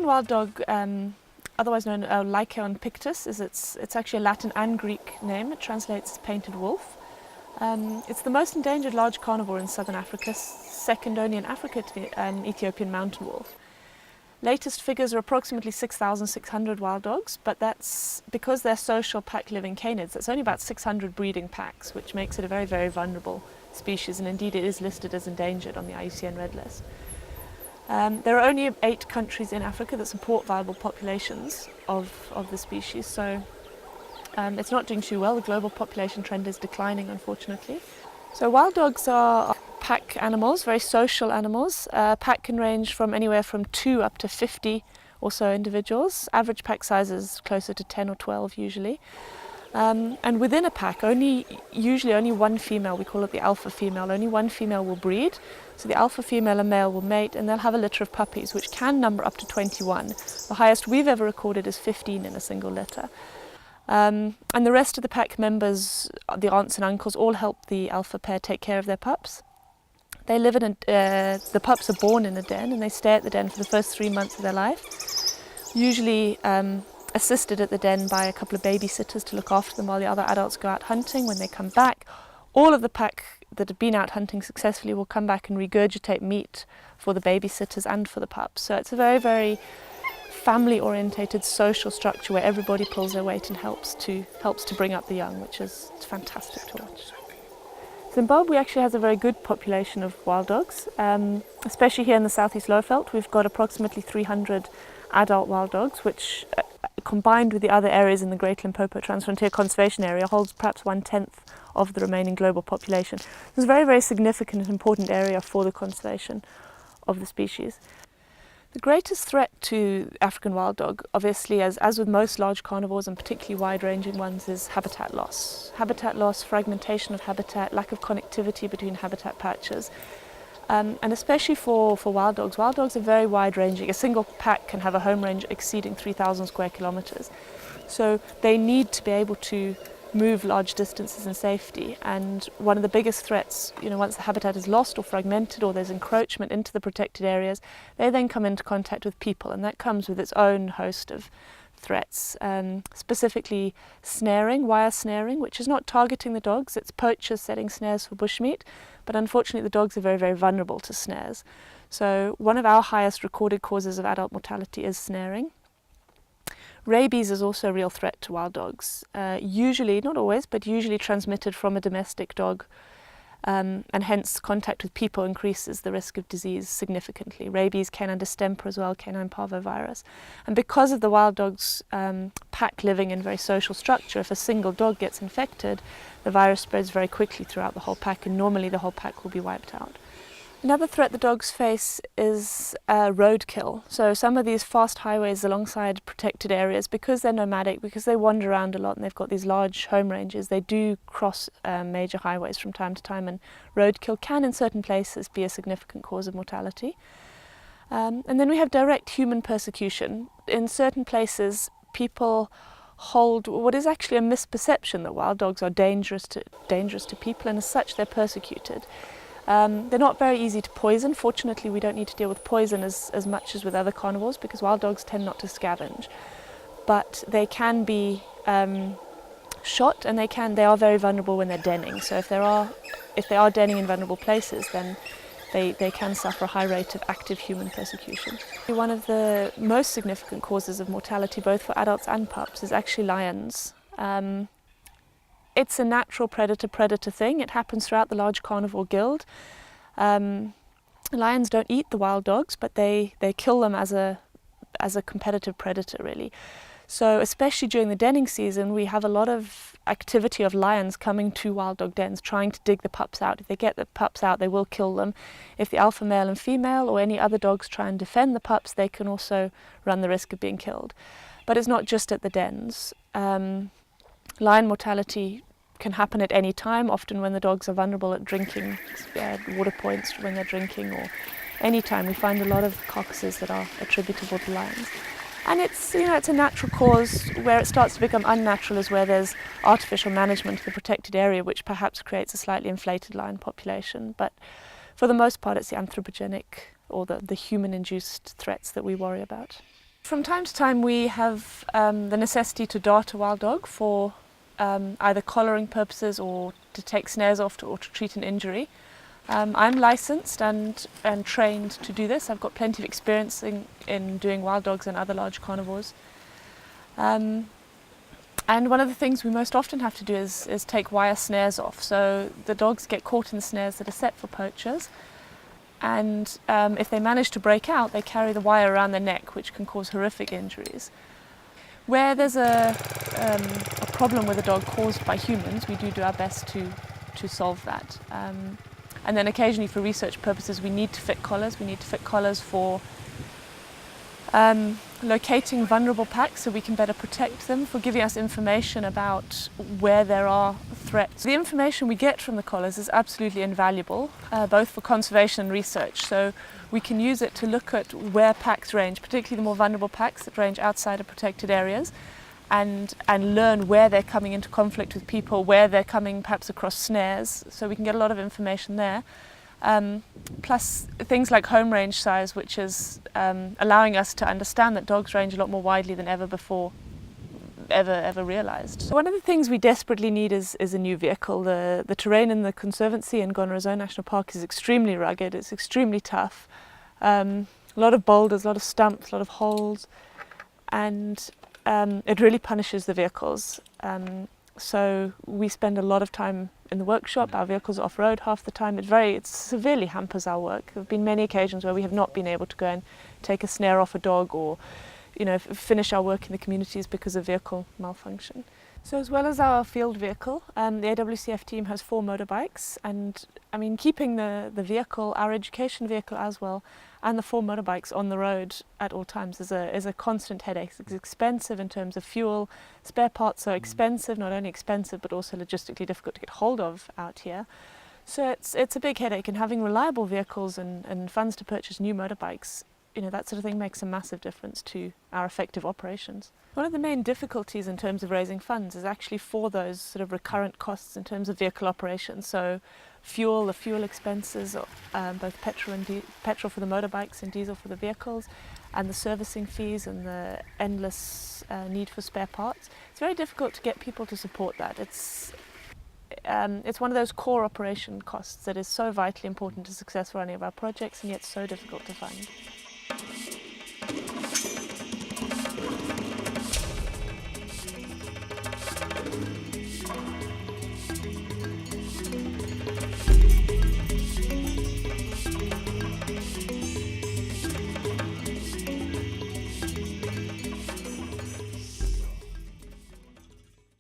African wild dog, otherwise known as Lycaon pictus, it's actually a Latin and Greek name. It translates as painted wolf. It's the most endangered large carnivore in southern Africa, second only in Africa to the Ethiopian mountain wolf. Latest figures are approximately 6,600 wild dogs, but that's because they're social pack-living canids. That's only about 600 breeding packs, which makes it a very, very vulnerable species, and indeed it is listed as endangered on the IUCN Red List. There are only 8 countries in Africa that support viable populations of the species, so it's not doing too well. The global population trend is declining, unfortunately. So wild dogs are pack animals, very social animals. Pack can range from anywhere from 2 up to 50 or so individuals. Average pack size is closer to 10 or 12 usually. And within a pack, usually only one female, we call it the alpha female, only one female will breed. So the alpha female and male will mate, and they'll have a litter of puppies, which can number up to 21. The highest we've ever recorded is 15 in a single litter. And the rest of the pack members, the aunts and uncles, all help the alpha pair take care of their pups. They live in the pups are born in a den, and they stay at the den for the first 3 months of their life, usually assisted at the den by a couple of babysitters to look after them while the other adults go out hunting. When they come back, all of the pack that have been out hunting successfully will come back and regurgitate meat for the babysitters and for the pups. So it's a very, very family-orientated social structure where everybody pulls their weight and helps to bring up the young, which is fantastic to watch. Zimbabwe actually has a very good population of wild dogs, especially here in the southeast Lowveld. We've got approximately 300 adult wild dogs, which combined with the other areas in the Great Limpopo Transfrontier Conservation Area holds perhaps 1/10 of the remaining global population. It's a very, very significant and important area for the conservation of the species. The greatest threat to African wild dog, obviously, as with most large carnivores and particularly wide-ranging ones, is habitat loss. Habitat loss, fragmentation of habitat, lack of connectivity between habitat patches. And especially for wild dogs are very wide-ranging. A single pack can have a home range exceeding 3,000 square kilometers. So they need to be able to move large distances in safety, and one of the biggest threats, once the habitat is lost or fragmented or there's encroachment into the protected areas, they then come into contact with people, and that comes with its own host of threats, specifically snaring, wire snaring, which is not targeting the dogs, it's poachers setting snares for bushmeat, but unfortunately the dogs are very, very vulnerable to snares. So one of our highest recorded causes of adult mortality is snaring. Rabies is also a real threat to wild dogs, usually, not always, but usually transmitted from a domestic dog, and hence contact with people increases the risk of disease significantly. Rabies, canine distemper as well, canine parvovirus. And because of the wild dog's pack living in very social structure, if a single dog gets infected, the virus spreads very quickly throughout the whole pack, and normally the whole pack will be wiped out. Another threat the dogs face is roadkill. So some of these fast highways alongside protected areas, because they're nomadic, because they wander around a lot and they've got these large home ranges, they do cross major highways from time to time, and roadkill can in certain places be a significant cause of mortality. And then we have direct human persecution. In certain places, people hold what is actually a misperception that wild dogs are dangerous to people, and as such they're persecuted. They're not very easy to poison. Fortunately, we don't need to deal with poison as much as with other carnivores, because wild dogs tend not to scavenge. But they can be shot, and they are very vulnerable when they're denning. So if they are denning in vulnerable places, then they can suffer a high rate of active human persecution. One of the most significant causes of mortality, both for adults and pups, is actually lions. It's a natural predator-predator thing. It happens throughout the large carnivore guild. Lions don't eat the wild dogs, but they kill them as a competitive predator, really. So especially during the denning season, we have a lot of activity of lions coming to wild dog dens, trying to dig the pups out. If they get the pups out, they will kill them. If the alpha male and female or any other dogs try and defend the pups, they can also run the risk of being killed. But it's not just at the dens. Lion mortality can happen at any time, often when the dogs are vulnerable at drinking, water points when they're drinking, or any time. We find a lot of carcasses that are attributable to lions. And it's a natural cause. Where it starts to become unnatural is where there's artificial management of the protected area, which perhaps creates a slightly inflated lion population. But for the most part, it's the anthropogenic or the human-induced threats that we worry about. From time to time we have the necessity to dart a wild dog for either collaring purposes or to take snares off or to treat an injury. I'm licensed and trained to do this. I've got plenty of experience in doing wild dogs and other large carnivores. And one of the things we most often have to do is take wire snares off. So the dogs get caught in snares that are set for poachers, and if they manage to break out, they carry the wire around their neck, which can cause horrific injuries. Where there's a problem with a dog caused by humans, we do our best to solve that. And then occasionally for research purposes we need to fit collars. We need to fit collars for locating vulnerable packs so we can better protect them, for giving us information about where there are threats. The information we get from the collars is absolutely invaluable, both for conservation and research. So we can use it to look at where packs range, particularly the more vulnerable packs that range outside of protected areas, and learn where they're coming into conflict with people, where they're coming perhaps across snares, so we can get a lot of information there. Plus things like home range size, which is allowing us to understand that dogs range a lot more widely than ever before, ever realised. So one of the things we desperately need is a new vehicle. The terrain in the Conservancy in Goneril National Park is extremely rugged, it's extremely tough. A lot of boulders, a lot of stumps, a lot of holes, and it really punishes the vehicles. So we spend a lot of time in the workshop. Our vehicles are off-road half the time. It severely hampers our work. There have been many occasions where we have not been able to go and take a snare off a dog, or finish our work in the communities because of vehicle malfunction. So as well as our field vehicle, the AWCF team has 4 motorbikes, and I mean, keeping the vehicle, our education vehicle as well, and the 4 motorbikes on the road at all times is a constant headache. It's expensive in terms of fuel. Spare parts are expensive, not only expensive but also logistically difficult to get hold of out here. So it's a big headache, and having reliable vehicles and funds to purchase new motorbikes, that sort of thing makes a massive difference to our effective operations. One of the main difficulties in terms of raising funds is actually for those sort of recurrent costs in terms of vehicle operations. So the fuel expenses, both petrol for the motorbikes and diesel for the vehicles, and the servicing fees and the endless need for spare parts. It's very difficult to get people to support that. It's one of those core operation costs that is so vitally important to successful running of our projects, and yet so difficult to fund.